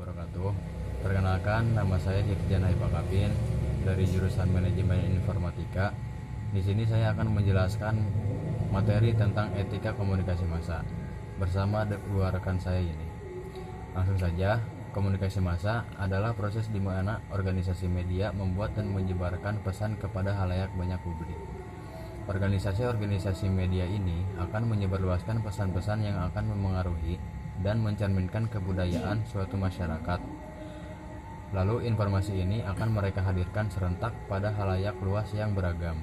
wabarakatuh. Perkenalkan, nama saya Hirjan Haibakapin dari jurusan Manajemen Informatika. Di sini saya akan menjelaskan materi tentang etika komunikasi massa bersama dua rekan saya ini. Langsung saja, komunikasi massa adalah proses di mana organisasi media membuat dan menyebarkan pesan kepada halayak banyak publik. Organisasi-organisasi media ini akan menyebarluaskan pesan-pesan yang akan memengaruhi dan mencerminkan kebudayaan suatu masyarakat. Lalu informasi ini akan mereka hadirkan serentak pada halayak luas yang beragam.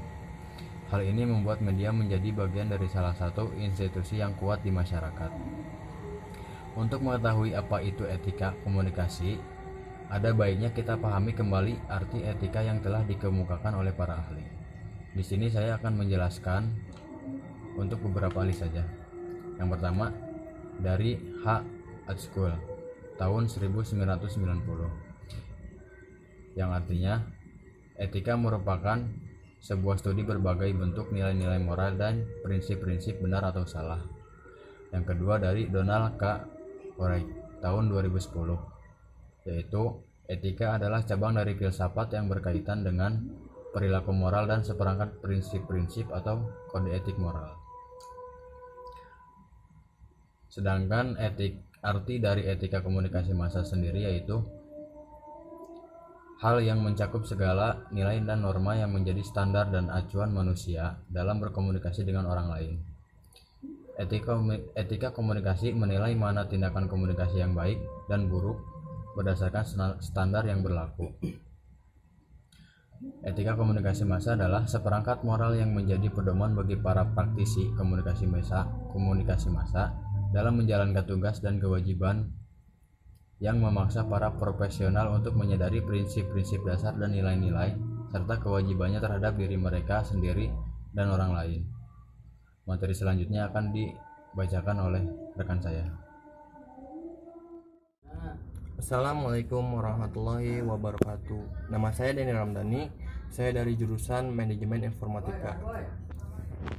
Hal ini membuat media menjadi bagian dari salah satu institusi yang kuat di masyarakat. Untuk mengetahui apa itu etika komunikasi, ada baiknya kita pahami kembali arti etika yang telah dikemukakan oleh para ahli. Di sini saya akan menjelaskan untuk beberapa ahli saja. Yang pertama, dari H. Atschool tahun 1990, yang artinya etika merupakan sebuah studi berbagai bentuk nilai-nilai moral dan prinsip-prinsip benar atau salah. Yang kedua, dari Donald K. Wright tahun 2010, yaitu etika adalah cabang dari filsafat yang berkaitan dengan perilaku moral dan seperangkat prinsip-prinsip atau kode etik moral. Sedangkan arti dari etika komunikasi massa sendiri yaitu hal yang mencakup segala nilai dan norma yang menjadi standar dan acuan manusia dalam berkomunikasi dengan orang lain. Etika komunikasi menilai mana tindakan komunikasi yang baik dan buruk berdasarkan standar yang berlaku. Etika komunikasi massa adalah seperangkat moral yang menjadi pedoman bagi para praktisi komunikasi massa dalam menjalankan tugas dan kewajiban yang memaksa para profesional untuk menyadari prinsip-prinsip dasar dan nilai-nilai serta kewajibannya terhadap diri mereka sendiri dan orang lain. Materi selanjutnya akan dibacakan oleh rekan saya. Assalamualaikum warahmatullahi wabarakatuh. Nama saya Deni Ramdhani. Saya dari jurusan Manajemen Informatika.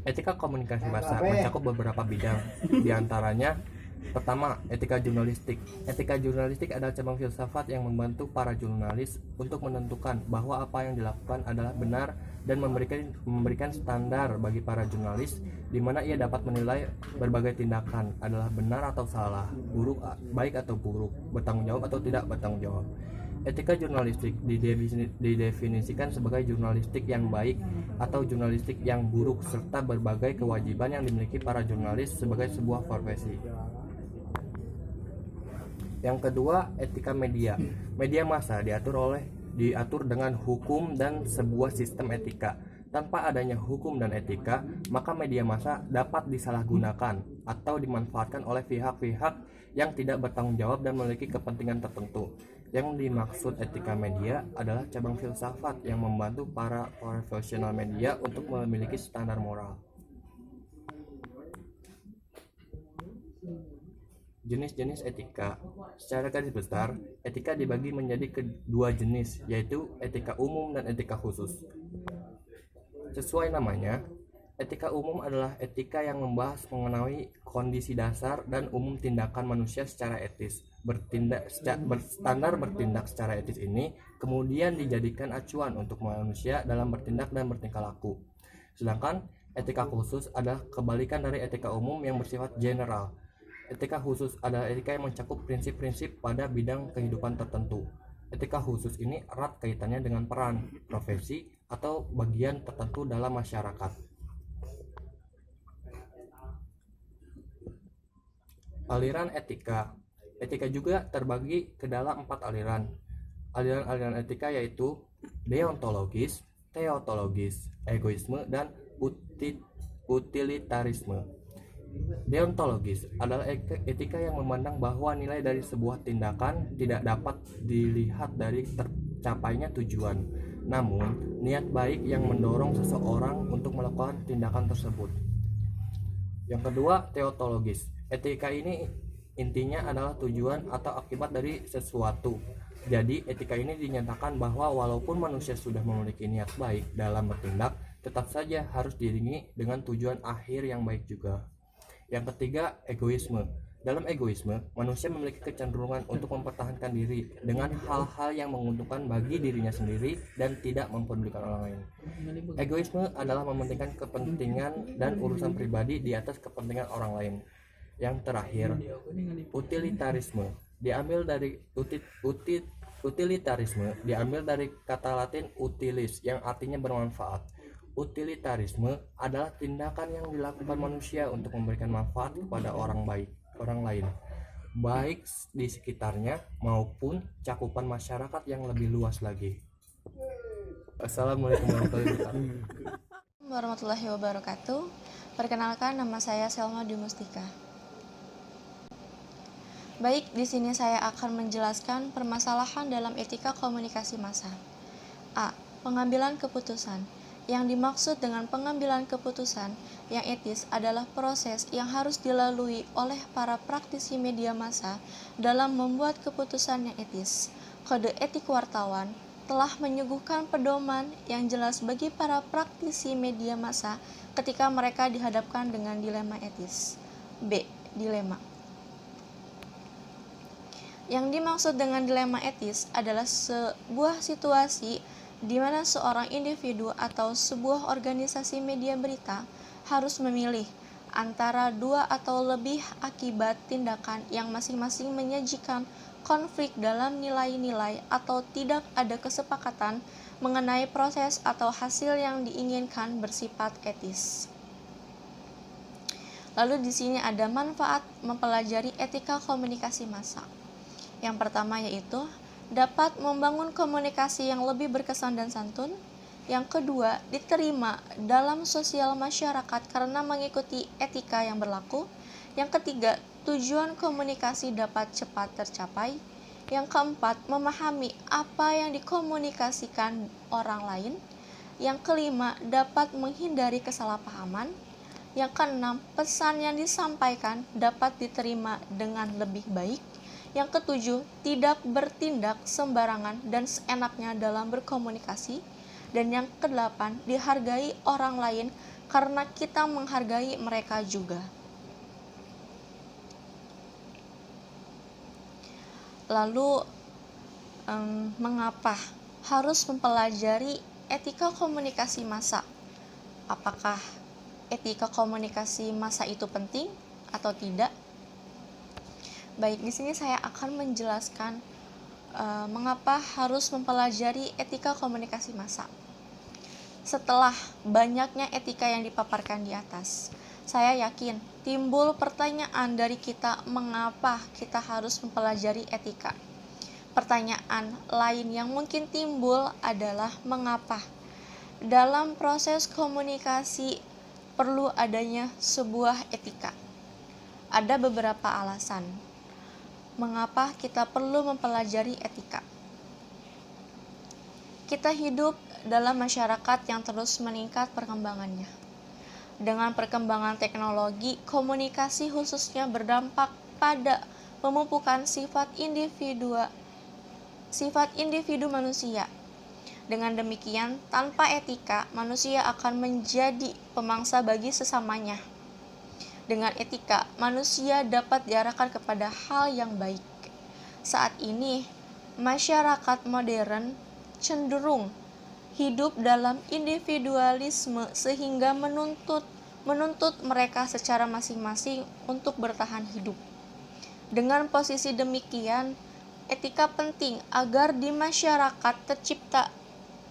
Etika komunikasi massa mencakup beberapa bidang. Di antaranya, pertama, etika jurnalistik. Etika jurnalistik adalah cabang filsafat yang membantu para jurnalis untuk menentukan bahwa apa yang dilakukan adalah benar dan memberikan standar bagi para jurnalis di mana ia dapat menilai berbagai tindakan adalah benar atau salah, baik atau buruk, bertanggung jawab atau tidak bertanggung jawab. Etika jurnalistik didefinisikan sebagai jurnalistik yang baik atau jurnalistik yang buruk serta berbagai kewajiban yang dimiliki para jurnalis sebagai sebuah profesi. Yang kedua, etika media. Media massa diatur dengan hukum dan sebuah sistem etika. Tanpa adanya hukum dan etika, maka media massa dapat disalahgunakan atau dimanfaatkan oleh pihak-pihak yang tidak bertanggung jawab dan memiliki kepentingan tertentu. Yang dimaksud etika media adalah cabang filsafat yang membantu para profesional media untuk memiliki standar moral. Jenis-jenis etika. Secara garis besar, etika dibagi menjadi kedua jenis, yaitu etika umum dan etika khusus. Sesuai namanya, etika umum adalah etika yang membahas mengenai kondisi dasar dan umum tindakan manusia secara etis. Berstandar bertindak secara etis ini kemudian dijadikan acuan untuk manusia dalam bertindak dan bertingkah laku. Sedangkan etika khusus adalah kebalikan dari etika umum yang bersifat general. Etika khusus adalah etika yang mencakup prinsip-prinsip pada bidang kehidupan tertentu. Etika khusus ini erat kaitannya dengan peran, profesi, atau bagian tertentu dalam masyarakat. Aliran etika. Etika juga terbagi ke dalam 4 aliran. Aliran-aliran etika yaitu deontologis, teotologis, egoisme, dan utilitarisme. Deontologis adalah etika yang memandang bahwa nilai dari sebuah tindakan tidak dapat dilihat dari tercapainya tujuan, namun niat baik yang mendorong seseorang untuk melakukan tindakan tersebut. Yang kedua, teotologis. Etika ini intinya adalah tujuan atau akibat dari sesuatu. Jadi, etika ini dinyatakan bahwa walaupun manusia sudah memiliki niat baik dalam bertindak, tetap saja harus diiringi dengan tujuan akhir yang baik juga. Yang ketiga, egoisme. Dalam egoisme, manusia memiliki kecenderungan untuk mempertahankan diri dengan hal-hal yang menguntungkan bagi dirinya sendiri dan tidak mempedulikan orang lain. Egoisme adalah mementingkan kepentingan dan urusan pribadi di atas kepentingan orang lain. Yang terakhir, utilitarisme utilitarisme diambil dari kata Latin utilis yang artinya bermanfaat. Utilitarisme adalah tindakan yang dilakukan manusia untuk memberikan manfaat kepada orang lain, baik di sekitarnya maupun cakupan masyarakat yang lebih luas lagi. Assalamualaikum warahmatullahi wabarakatuh. Perkenalkan, nama saya Selma Dimustika. Baik, di sini saya akan menjelaskan permasalahan dalam etika komunikasi massa. A. Pengambilan keputusan. Yang dimaksud dengan pengambilan keputusan yang etis adalah proses yang harus dilalui oleh para praktisi media massa dalam membuat keputusan yang etis. Kode etik wartawan telah menyuguhkan pedoman yang jelas bagi para praktisi media massa ketika mereka dihadapkan dengan dilema etis. B. Dilema. Yang dimaksud dengan dilema etis adalah sebuah situasi di mana seorang individu atau sebuah organisasi media berita harus memilih antara dua atau lebih akibat tindakan yang masing-masing menyajikan konflik dalam nilai-nilai atau tidak ada kesepakatan mengenai proses atau hasil yang diinginkan bersifat etis. Lalu di sini ada manfaat mempelajari etika komunikasi massa. Yang pertama yaitu dapat membangun komunikasi yang lebih berkesan dan santun. Yang kedua, diterima dalam sosial masyarakat karena mengikuti etika yang berlaku. Yang ketiga, tujuan komunikasi dapat cepat tercapai. Yang keempat, memahami apa yang dikomunikasikan orang lain. Yang kelima, dapat menghindari kesalahpahaman. Yang keenam, pesan yang disampaikan dapat diterima dengan lebih baik. Yang ketujuh, tidak bertindak sembarangan dan seenaknya dalam berkomunikasi. Dan yang kedelapan, dihargai orang lain karena kita menghargai mereka juga. Lalu, mengapa harus mempelajari etika komunikasi massa? Apakah etika komunikasi massa itu penting atau tidak? Baik, di sini saya akan menjelaskan mengapa harus mempelajari etika komunikasi massa. Setelah banyaknya etika yang dipaparkan di atas, saya yakin timbul pertanyaan dari kita mengapa kita harus mempelajari etika. Pertanyaan lain yang mungkin timbul adalah mengapa dalam proses komunikasi perlu adanya sebuah etika. Ada beberapa alasan mengapa kita perlu mempelajari etika. Kita hidup dalam masyarakat yang terus meningkat perkembangannya. Dengan perkembangan teknologi, komunikasi khususnya berdampak pada pemupukkan sifat individu manusia. Dengan demikian, tanpa etika, manusia akan menjadi pemangsa bagi sesamanya. Dengan etika, manusia dapat diarahkan kepada hal yang baik. Saat ini, masyarakat modern cenderung hidup dalam individualisme sehingga menuntut mereka secara masing-masing untuk bertahan hidup. Dengan posisi demikian, etika penting agar di masyarakat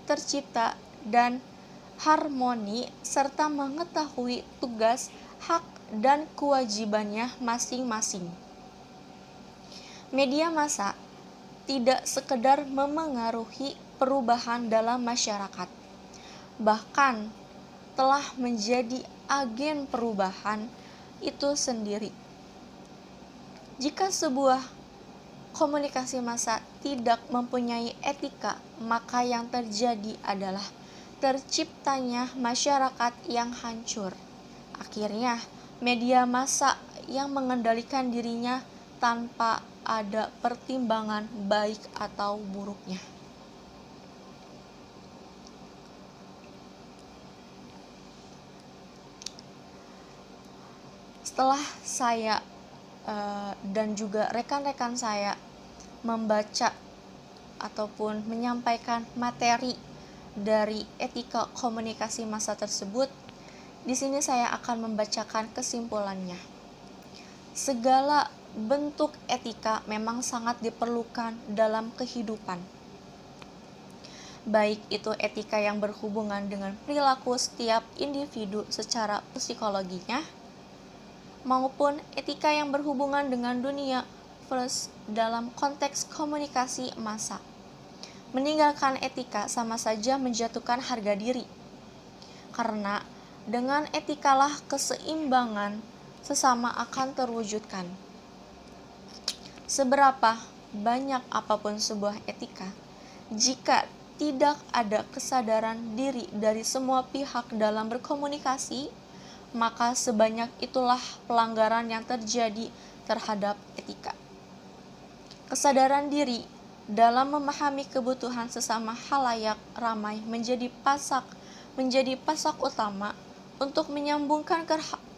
tercipta dan harmoni serta mengetahui tugas, hak, dan kewajibannya masing-masing. Media massa tidak sekedar memengaruhi perubahan dalam masyarakat, bahkan telah menjadi agen perubahan itu sendiri. Jika sebuah komunikasi massa tidak mempunyai etika, maka yang terjadi adalah terciptanya masyarakat yang hancur. Akhirnya, media massa yang mengendalikan dirinya tanpa ada pertimbangan baik atau buruknya. Setelah saya dan juga rekan-rekan saya membaca ataupun menyampaikan materi dari etika komunikasi massa tersebut, di sini saya akan membacakan kesimpulannya. Segala bentuk etika memang sangat diperlukan dalam kehidupan. Baik itu etika yang berhubungan dengan perilaku setiap individu secara psikologinya, maupun etika yang berhubungan dengan dunia first dalam konteks komunikasi massa. Meninggalkan etika sama saja menjatuhkan harga diri, karena dengan etikalah keseimbangan sesama akan terwujudkan. Seberapa banyak apapun sebuah etika, jika tidak ada kesadaran diri dari semua pihak dalam berkomunikasi, maka sebanyak itulah pelanggaran yang terjadi terhadap etika. Kesadaran diri dalam memahami kebutuhan sesama halayak ramai menjadi pasak utama untuk menyambungkan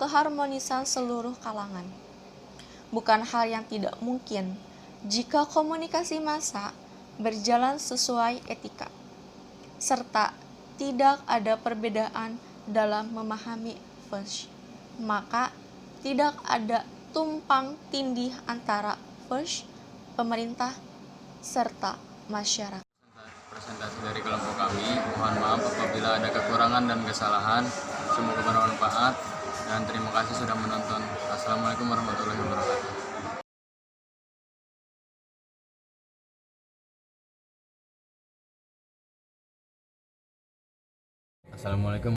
keharmonisan seluruh kalangan. Bukan hal yang tidak mungkin jika komunikasi massa berjalan sesuai etika, serta tidak ada perbedaan dalam memahami first, maka tidak ada tumpang tindih antara first, pemerintah, serta masyarakat. Presentasi dari kelompok kami, mohon maaf apabila ada kekurangan dan kesalahan. Semoga bermanfaat dan terima kasih sudah menonton. Assalamualaikum warahmatullahi wabarakatuh. Assalamualaikum.